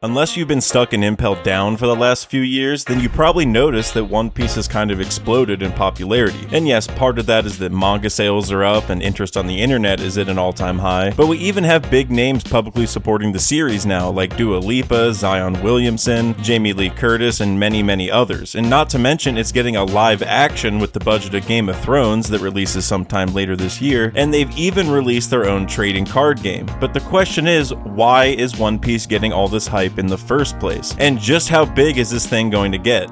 Unless you've been stuck in Impel Down for the last few years, then you probably noticed that One Piece has kind of exploded in popularity. And yes, part of that is that manga sales are up and interest on the internet is at an all-time high, but we even have big names publicly supporting the series now, like Dua Lipa, Zion Williamson, Jamie Lee Curtis, and many others. And not to mention, it's getting a live action with the budget of Game of Thrones that releases sometime later this year, and they've even released their own trading card game. But the question is, why is One Piece getting all this hype in the first place? And just how big is this thing going to get?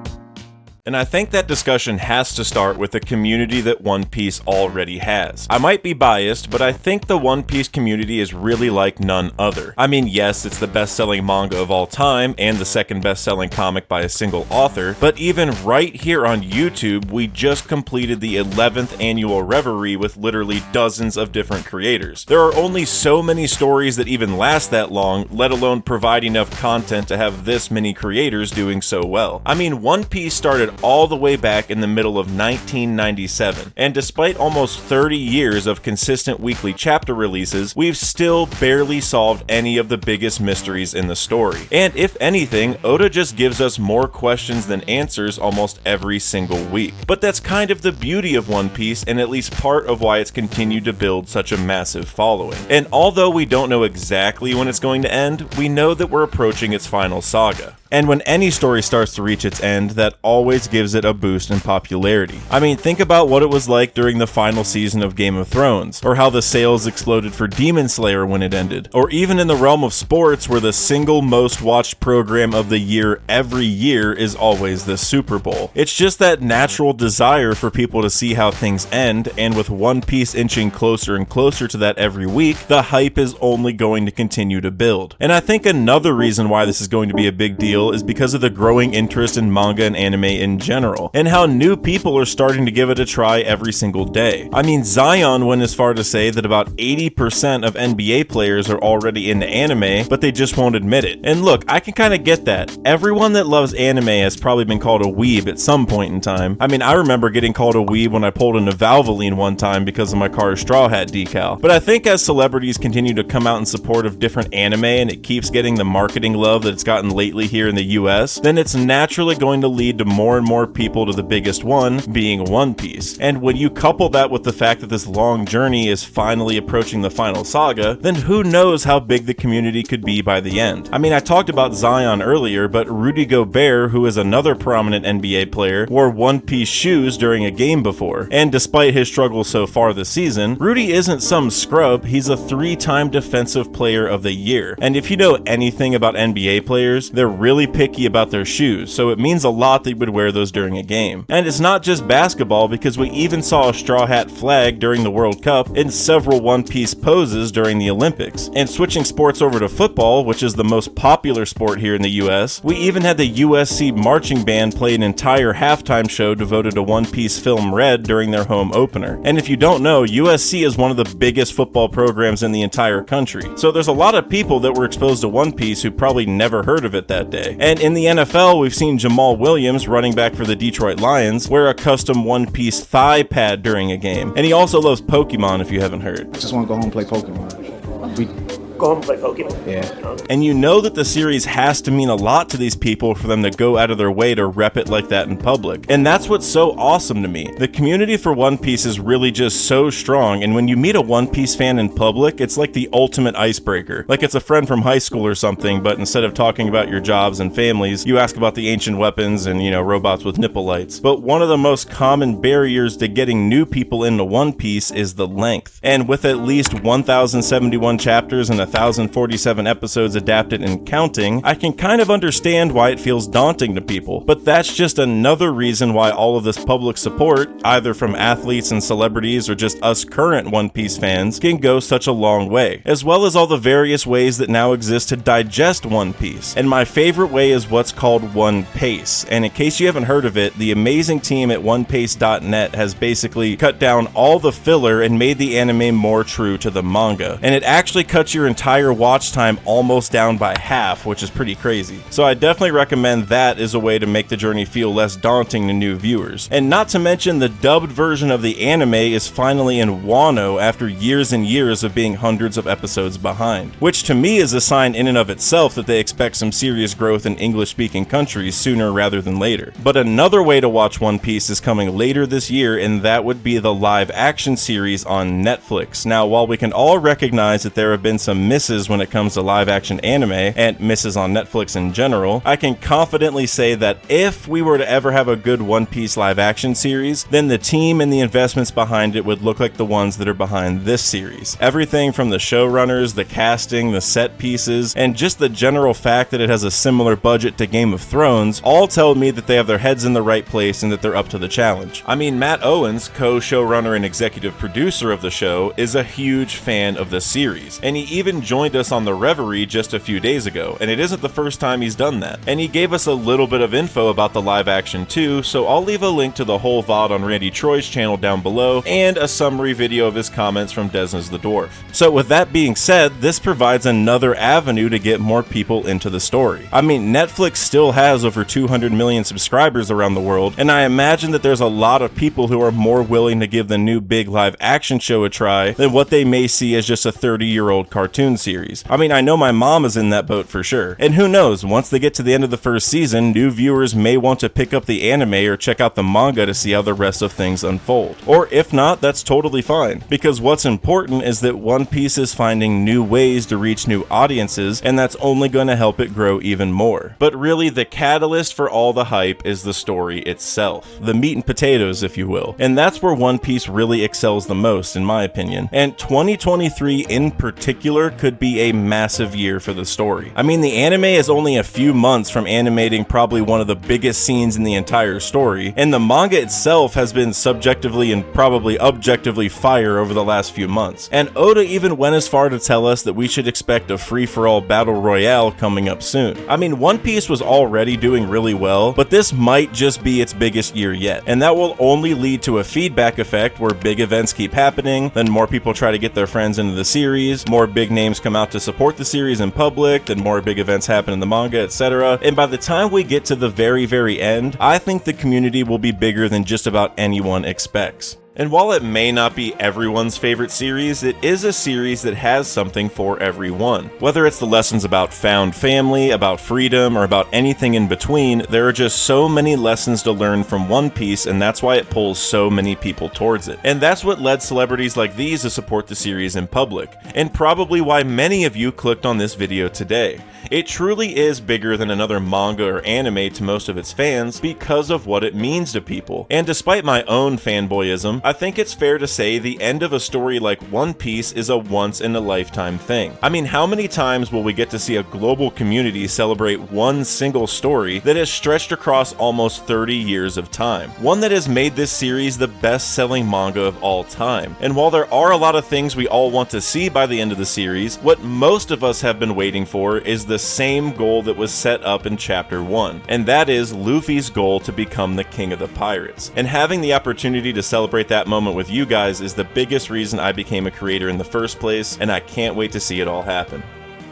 And I think that discussion has to start with the community that One Piece already has. I might be biased, but I think the One Piece community is really like none other. I mean, yes, it's the best-selling manga of all time, and the second best-selling comic by a single author, but even right here on YouTube, we just completed the 11th annual Reverie with literally dozens of different creators. There are only so many stories that even last that long, let alone provide enough content to have this many creators doing so well. I mean, One Piece started all the way back in the middle of 1997, and despite almost 30 years of consistent weekly chapter releases, we've still barely solved any of the biggest mysteries in the story. And if anything, Oda just gives us more questions than answers almost every single week. But that's kind of the beauty of One Piece, and at least part of why it's continued to build such a massive following. And although we don't know exactly when it's going to end, we know that we're approaching its final saga. And when any story starts to reach its end, that always gives it a boost in popularity. I mean, think about what it was like during the final season of Game of Thrones, or how the sales exploded for Demon Slayer when it ended, or even in the realm of sports where the single most watched program of the year every year is always the Super Bowl. It's just that natural desire for people to see how things end, and with One Piece inching closer and closer to that every week, the hype is only going to continue to build. And I think another reason why this is going to be a big deal is because of the growing interest in manga and anime in general, and how new people are starting to give it a try every single day. I mean, Zion went as far to say that about 80% of NBA players are already into anime, but they just won't admit it. And look, I can kind of get that. Everyone that loves anime has probably been called a weeb at some point in time. I mean, I remember getting called a weeb when I pulled into Valvoline one time because of my car's straw hat decal. But I think as celebrities continue to come out in support of different anime and it keeps getting the marketing love that it's gotten lately here in the US, then it's naturally going to lead to more and more people to the biggest one, being One Piece. And when you couple that with the fact that this long journey is finally approaching the final saga, then who knows how big the community could be by the end. I mean, I talked about Zion earlier, but Rudy Gobert, who is another prominent NBA player, wore One Piece shoes during a game before. And despite his struggles so far this season, Rudy isn't some scrub, he's a 3-time Defensive Player of the Year. And if you know anything about NBA players, they're really picky about their shoes, so it means a lot that you would wear those during a game. And it's not just basketball, because we even saw a straw hat flag during the World Cup and several One Piece poses during the Olympics. And switching sports over to football, which is the most popular sport here in the US, we even had the USC marching band play an entire halftime show devoted to One Piece Film Red during their home opener. And if you don't know, USC is one of the biggest football programs in the entire country. So there's a lot of people that were exposed to One Piece who probably never heard of it that day. And in the NFL, we've seen Jamaal Williams, running back for the Detroit Lions, wear a custom One Piece thigh pad during a game. And he also loves Pokemon, if you haven't heard. I just want to go home and play Pokemon. Go home and play Pokemon. Yeah. And you know that the series has to mean a lot to these people for them to go out of their way to rep it like that in public. And that's what's so awesome to me. The community for One Piece is really just so strong, and when you meet a One Piece fan in public, it's like the ultimate icebreaker. Like it's a friend from high school or something, but instead of talking about your jobs and families, you ask about the ancient weapons and, robots with nipple lights. But one of the most common barriers to getting new people into One Piece is the length. And with at least 1,071 chapters and 1,047 episodes adapted and counting, I can kind of understand why it feels daunting to people. But that's just another reason why all of this public support, either from athletes and celebrities or just us current One Piece fans, can go such a long way, as well as all the various ways that now exist to digest One Piece. And my favorite way is what's called One Pace. And in case you haven't heard of it, the amazing team at onepace.net has basically cut down all the filler and made the anime more true to the manga. And it actually cuts your entire watch time almost down by half, which is pretty crazy. So I definitely recommend that as a way to make the journey feel less daunting to new viewers. And not to mention, the dubbed version of the anime is finally in Wano after years and years of being hundreds of episodes behind, which to me is a sign in and of itself that they expect some serious growth in English-speaking countries sooner rather than later. But another way to watch One Piece is coming later this year, and that would be the live-action series on Netflix. Now, while we can all recognize that there have been some misses when it comes to live-action anime, and misses on Netflix in general, I can confidently say that if we were to ever have a good One Piece live-action series, then the team and the investments behind it would look like the ones that are behind this series. Everything from the showrunners, the casting, the set pieces, and just the general fact that it has a similar budget to Game of Thrones all tell me that they have their heads in the right place and that they're up to the challenge. I mean, Matt Owens, co-showrunner and executive producer of the show, is a huge fan of the series, and he even joined us on the Reverie just a few days ago, and it isn't the first time he's done that. And he gave us a little bit of info about the live action too, so I'll leave a link to the whole VOD on Randy Troy's channel down below, and a summary video of his comments from Desna's the Dwarf. So with that being said, this provides another avenue to get more people into the story. I mean, Netflix still has over 200 million subscribers around the world, and I imagine that there's a lot of people who are more willing to give the new big live action show a try than what they may see as just a 30-year-old cartoon series. I mean, I know my mom is in that boat for sure. And who knows, once they get to the end of the first season, new viewers may want to pick up the anime or check out the manga to see how the rest of things unfold. Or if not, that's totally fine, because what's important is that One Piece is finding new ways to reach new audiences, and that's only going to help it grow even more. But really, the catalyst for all the hype is the story itself. The meat and potatoes, if you will. And that's where One Piece really excels the most, in my opinion. And 2023 in particular could be a massive year for the story. I mean, the anime is only a few months from animating probably one of the biggest scenes in the entire story, and the manga itself has been subjectively and probably objectively fire over the last few months. And Oda even went as far to tell us that we should expect a free-for-all battle royale coming up soon. I mean, One Piece was already doing really well, but this might just be its biggest year yet, and that will only lead to a feedback effect where big events keep happening, then more people try to get their friends into the series, more big names come out to support the series in public, then more big events happen in the manga, etc. And by the time we get to the very end, I think the community will be bigger than just about anyone expects. And while it may not be everyone's favorite series, it is a series that has something for everyone. Whether it's the lessons about found family, about freedom, or about anything in between, there are just so many lessons to learn from One Piece, and that's why it pulls so many people towards it. And that's what led celebrities like these to support the series in public, and probably why many of you clicked on this video today. It truly is bigger than another manga or anime to most of its fans because of what it means to people. And despite my own fanboyism, I think it's fair to say the end of a story like One Piece is a once-in-a-lifetime thing. I mean, how many times will we get to see a global community celebrate one single story that has stretched across almost 30 years of time? One that has made this series the best-selling manga of all time. And while there are a lot of things we all want to see by the end of the series, what most of us have been waiting for is the same goal that was set up in Chapter 1, and that is Luffy's goal to become the King of the Pirates. And having the opportunity to celebrate that moment with you guys is the biggest reason I became a creator in the first place, and I can't wait to see it all happen.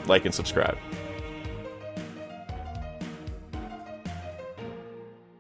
Like and subscribe.